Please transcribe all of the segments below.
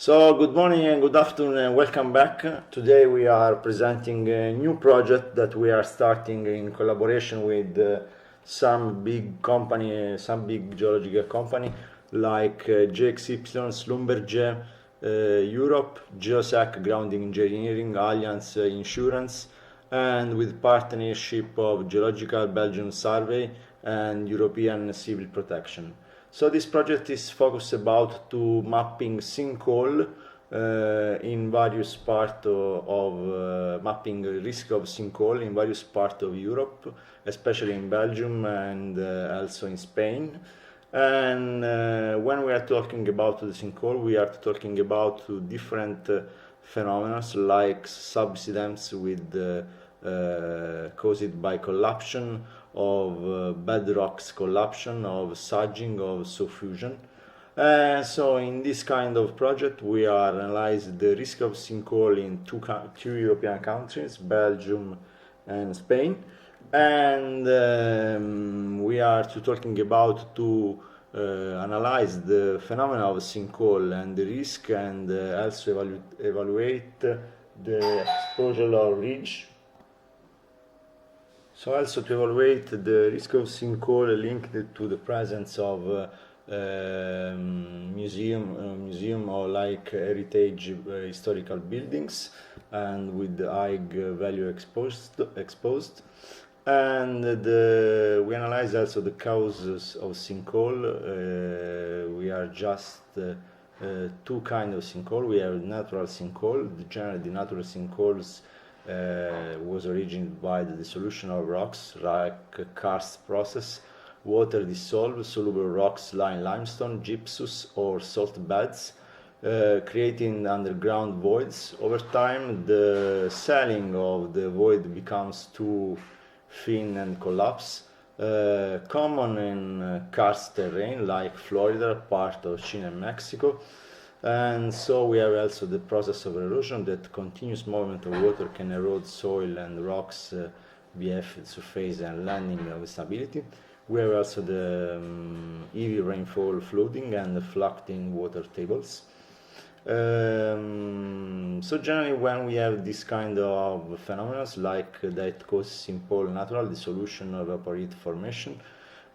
So, good morning and good afternoon and welcome back. Today we are presenting a new project that we are starting in collaboration with some big company, some big geological company like GXY, Schlumberger, Europe, Geosec, Grounding Engineering, Allianz Insurance, and with partnership of Geological Belgium Survey and European Civil Protection. So this project is focused about to mapping sinkhole in various parts of mapping risk of sinkhole in various parts of Europe, especially in Belgium and also in Spain. And when we are talking about the sinkhole, we are talking about different phenomena like subsidence with caused by collapsion of bedrocks, collapsion of sagging, of subfusion. So in this kind of project we are analyzing the risk of sinkhole in two European countries, Belgium and Spain, and we are talking about to analyze the phenomena of sinkhole and the risk, and also evaluate the exposure of ridge. So also to evaluate the risk of sinkhole linked to the presence of museum or like heritage historical buildings and with the high value exposed. And we analyze also the causes of sinkhole. We are just two kinds of sinkhole. We have natural sinkhole. Generally, the natural sinkholes was originated by the dissolution of rocks, like karst process, water dissolved soluble rocks like limestone, gypsum, or salt beds, creating underground voids. Over time, the sealing of the void becomes too thin and collapse. Common in karst terrain like Florida, part of Chile and Mexico. And so we have also the process of erosion, that continuous movement of water can erode soil and rocks beneath the surface and landing of stability. We have also the heavy rainfall flooding and flooding water tables. So generally when we have this kind of phenomena like that cause simple natural dissolution of evaporite formation,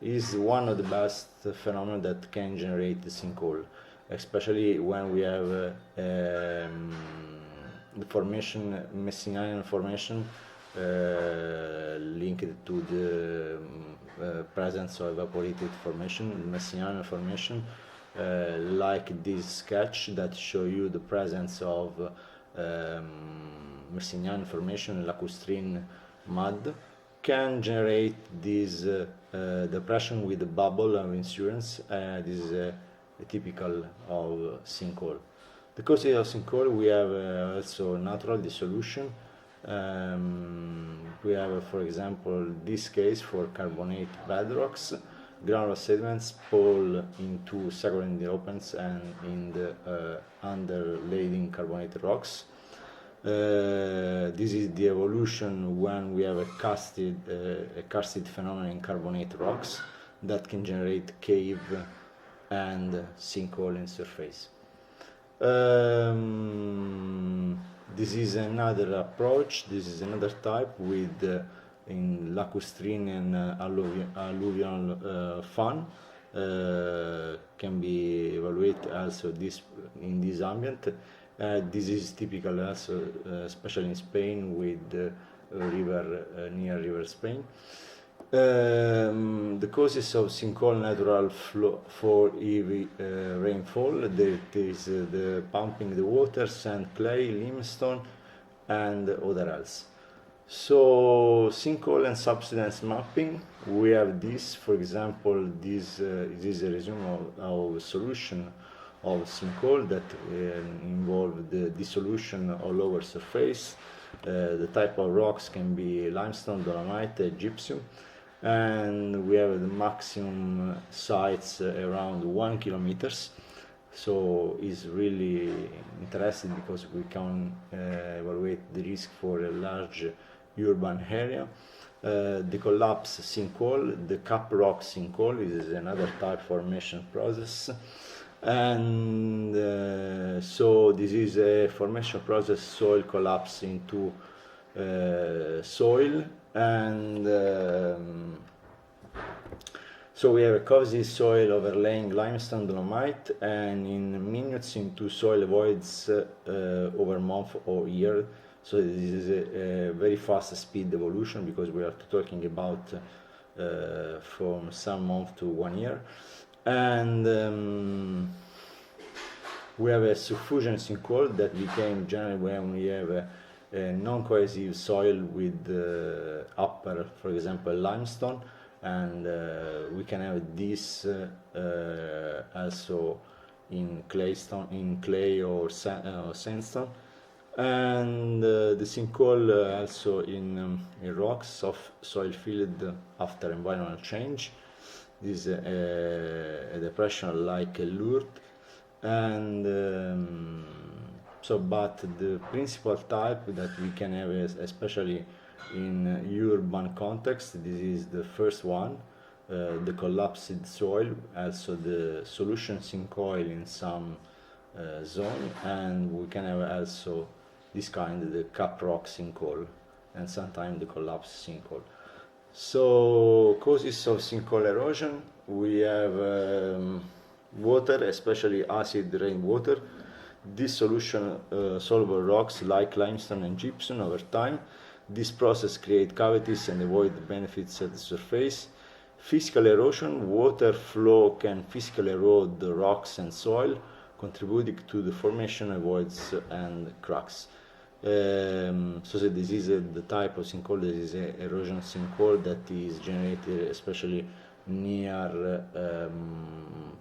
is one of the best phenomena that can generate the sinkhole, especially when we have the formation, Messinian formation linked to the presence of evaporated formation, Messinian formation, like this sketch that show you the presence of Messinian formation, lacustrine mud, can generate this depression with the bubble of insurance. This is typical of sinkhole. The causes of sinkhole, we have also natural dissolution. We have, for example, this case for carbonate bedrocks, granular sediments fall into secondary opens and in the underlaying carbonated rocks. This is the evolution when we have a karsted phenomenon in carbonate rocks that can generate cave and sinkhole in surface. This is another approach, this is another type with in lacustrine and alluvial fan. Can be evaluated also this in this ambient. This is typical also, especially in Spain with river near river Spain. The causes of sinkhole natural flow for heavy rainfall, there is the pumping the water, sand, clay, limestone, and other else. So sinkhole and subsidence mapping, we have this, for example, this is a resume of solution of sinkhole that involve the dissolution of lower surface. The type of rocks can be limestone, dolomite, gypsum, and we have the maximum sites around 1 kilometers. So it's really interesting because we can evaluate the risk for a large urban area. The collapse sinkhole, the cap rock sinkhole is another type formation process, and So this is a formation process, soil collapse into soil, and so we have a cozy soil overlaying limestone dolomite, and in minutes into soil voids over month or year. So this is a very fast speed evolution, because we are talking about from some month to 1 year. And we have a suffusion sinkhole that became generally when we have a non-cohesive soil with upper, for example, limestone, and we can have this also in clay or sandstone, and the sinkhole also in rocks of soil filled after environmental change. This is a depression like a lure, and but the principal type that we can have is, especially in urban context, this is the first one, the collapsed soil, also the solution sinkhole in some zone, and we can have also this kind, the cap rock sinkhole, and sometimes the collapsed sinkhole. So causes of sinkhole erosion, we have water, especially acid rainwater, dissolution soluble rocks like limestone and gypsum over time. This process creates cavities and avoid benefits at the surface. Physical erosion, water flow can physically erode the rocks and soil, contributing to the formation of voids and cracks. So this is the type of sinkhole. This is an erosion sinkhole that is generated especially near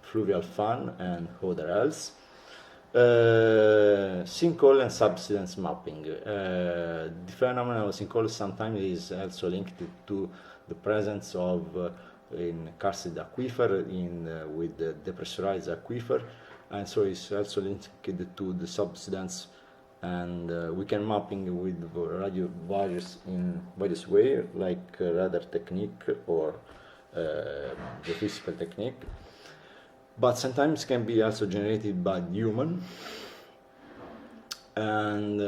fluvial fan and other else. Sinkhole and subsidence mapping. The phenomenon of sinkhole sometimes is also linked to the presence of in karst aquifer with the depressurized aquifer, and so it's also linked to the subsidence, and we can mapping with various way, like radar technique or the physical technique, but sometimes can be also generated by human. And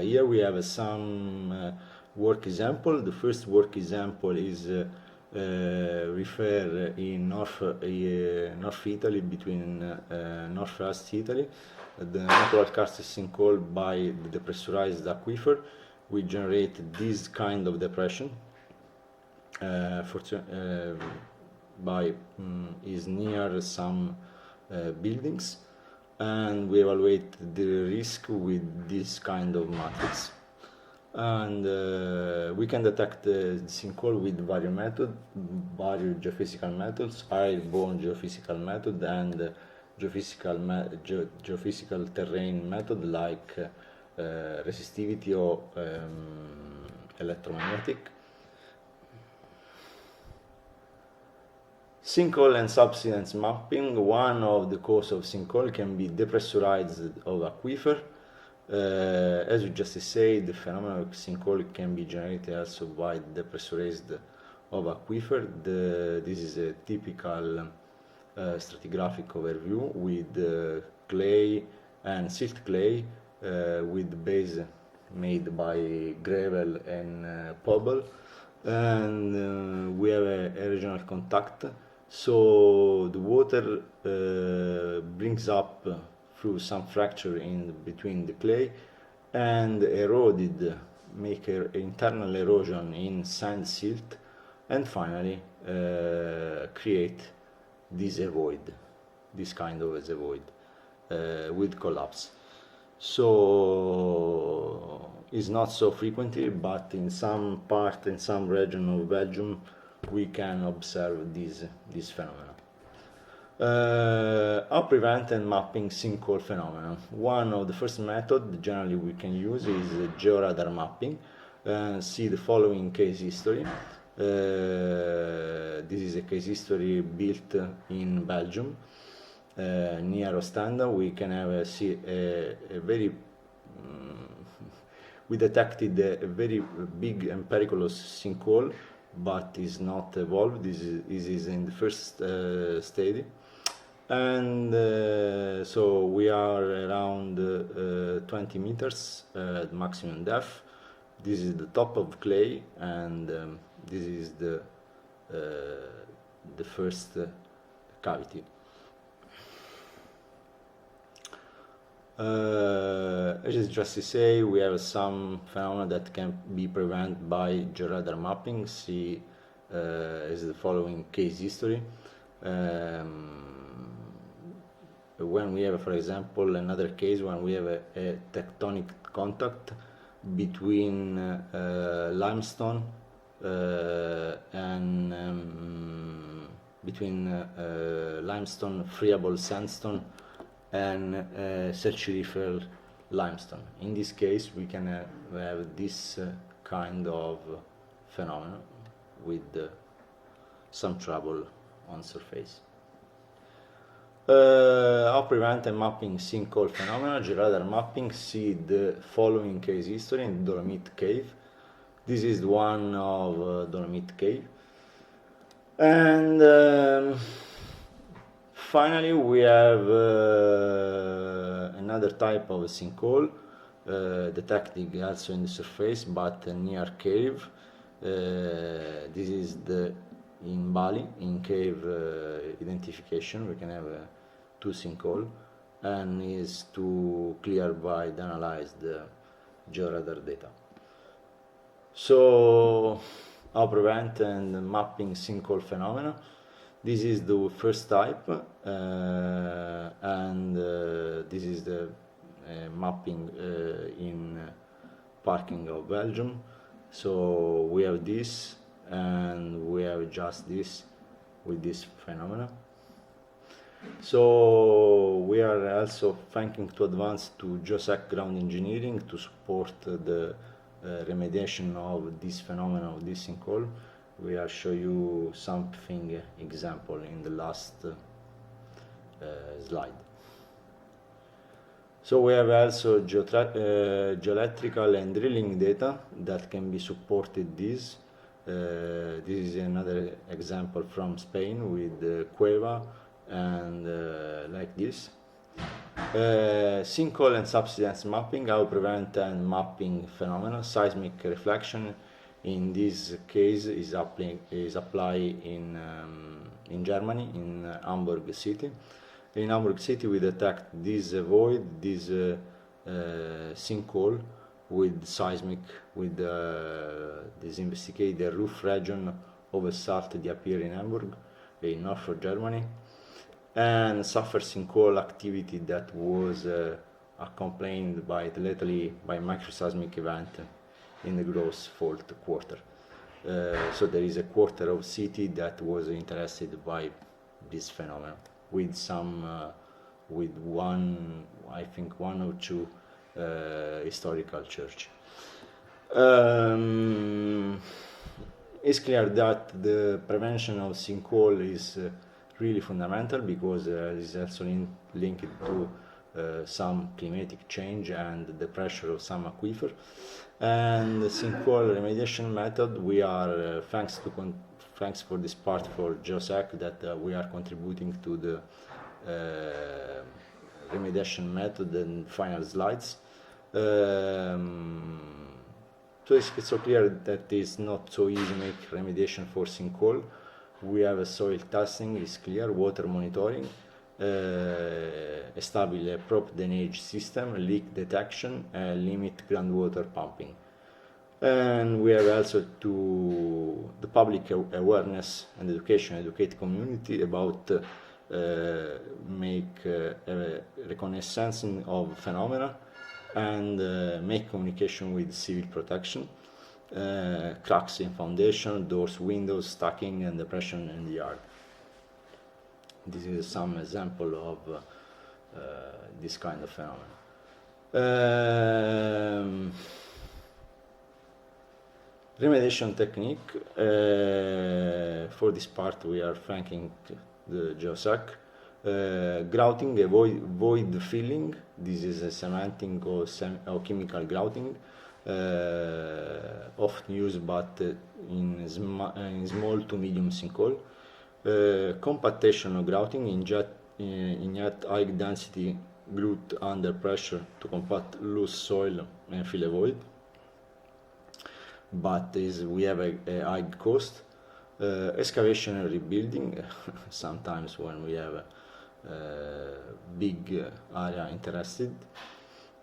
here we have some work example. The first work example is refer in North Italy, between Northwest Italy, the natural karst sinkhole by the depressurized aquifer. We generate this kind of depression. Is near some buildings, and we evaluate the risk with this kind of matrix, and we can detect the sinkhole with various geophysical methods, airborne geophysical method and geophysical terrain method like resistivity or electromagnetic. Sinkhole and subsidence mapping. One of the causes of sinkhole can be depressurized of aquifer. As we just said, the phenomenon of sinkhole can be generated also by depressurized of aquifer. This is a typical stratigraphic overview with clay and silt clay with base made by gravel and pebble, and we have a regional contact. So the water brings up through some fracture in between the clay and eroded, make an internal erosion in sand silt, and finally create this void, this kind of a void with collapse. So it's not so frequently, but in some part, in some region of Belgium, we can observe this phenomenon. How prevent and mapping sinkhole phenomenon? One of the first methods generally we can use is georadar mapping. See the following case history. This is a case history built in Belgium, near Ostenda. We can have we detected a very big and perilous sinkhole, but is not evolved. This is in the first stage, And so we are around 20 meters at maximum depth. This is the top of clay, and this is the first cavity. It is just to say we have some phenomena that can be prevented by georadar mapping. See is the following case history. When we have, for example, another case when we have a tectonic contact between limestone and limestone, friable sandstone, and calciferous limestone. In this case, we can have this kind of phenomena with some trouble on surface. How prevent and mapping sinkhole phenomena? Georadar mapping. See the following case history in Dolomite Cave. This is one of Dolomite Cave. And finally, we have another type of sinkhole, detected also in the surface, but near cave. This is in Bali, in cave identification. We can have two sinkhole, and is to clear by the analyze the georadar data. So, how prevent and mapping sinkhole phenomena? This is the first type, and this is the mapping in parking of Belgium. So we have this, and we have just this with this phenomena. So we are also thanking to advance to GeoSec ground engineering to support the remediation of this phenomena of this sinkhole. We will show you something example in the last slide. So we have also geoelectrical and drilling data that can be supported this. This is another example from Spain with Cueva and like this. Sinkhole and subsidence mapping, how prevent and mapping phenomena. Seismic reflection in this case is applied in Germany, in Hamburg city. In Hamburg city we detect this void, this sinkhole with seismic, with this investigate the roof region of a salt appear in Hamburg, in north of Germany, and suffer sinkhole activity that was accompanied by lately by microseismic event in the gross fault quarter. So there is a quarter of city that was interested by this phenomenon with some, with one, I think one or two historical church. It's clear that the prevention of sinkhole is really fundamental because it is also linked to some climatic change and the pressure of some aquifer. And the sinkhole remediation method, we are thanks for this part for GeoSec that we are contributing to the remediation method and final slides. So it's so clear that it's not so easy to make remediation for sinkhole. We have a soil testing, is clear, water monitoring, establish a proper drainage system, leak detection, limit groundwater pumping. And we have also to the public awareness and education, educate community about make reconnaissance of phenomena and make communication with civil protection, cracks in foundation, doors, windows, stacking and depression in the yard. This is some example of this kind of phenomenon. Remediation technique. For this part we are thanking the GeoSec. Grouting, void filling. This is a cementing or chemical grouting, often used but in small to medium sinkhole. Compactation or grouting, inject high density grout under pressure to compact loose soil and fill a void, but we have a high cost. Excavation and rebuilding, sometimes when we have a big area interested.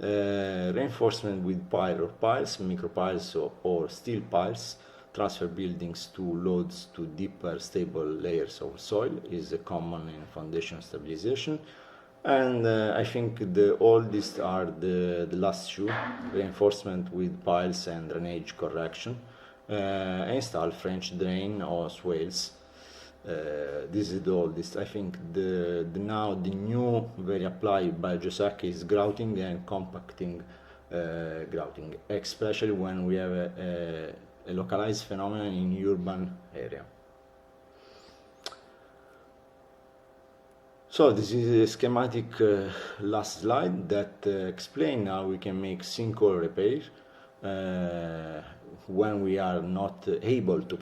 Reinforcement with pile or piles, micro piles or steel piles, transfer buildings to loads to deeper stable layers of soil is common in foundation stabilization. And I think the oldest are the last two, reinforcement with piles and drainage correction. Install French drain or swales. This is the oldest. I think now the new very applied by Josek is grouting and compacting grouting, especially when we have a localized phenomenon in urban area. So this is a schematic last slide that explains how we can make sinkhole repair when we are not able to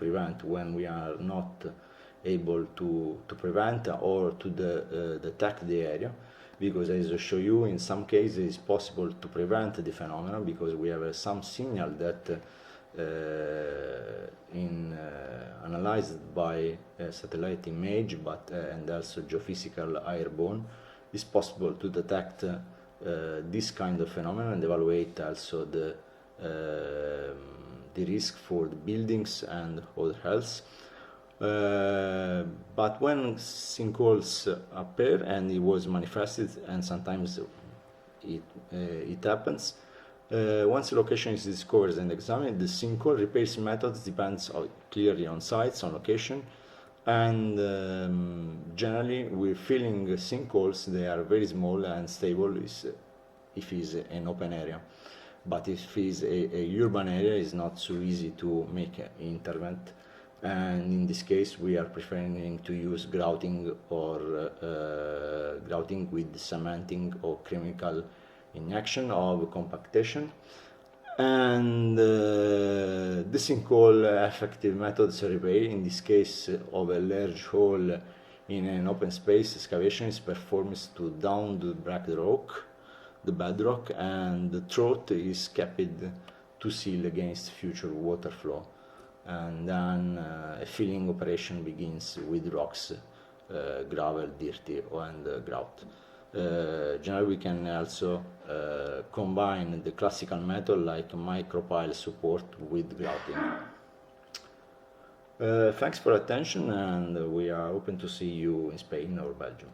prevent, or to detect the area, because as I show you, in some cases it's possible to prevent the phenomenon because we have some signal that analyzed by satellite image, but and also geophysical airborne, it's possible to detect this kind of phenomenon and evaluate also the risk for the buildings and other health. But when sinkholes appear and it was manifested, and sometimes it happens, once the location is discovered and examined, the sinkhole repairs methods depends clearly on sites, on location, and generally we're filling sinkholes. They are very small and stable if it's an open area, but if it's a urban area, it's not so easy to make an intervent, and in this case we are preferring to use grouting or grouting with cementing or chemical injection of compactation. And the sinkhole effective methods repair, in this case of a large hole in an open space excavation, is performed to down the bedrock, and the throat is kept to seal against future water flow, and then a filling operation begins with rocks, gravel, dirty, and grout. Generally we can also combine the classical method like micropile support with grouting. Thanks for attention, and we are open to see you in Spain or Belgium.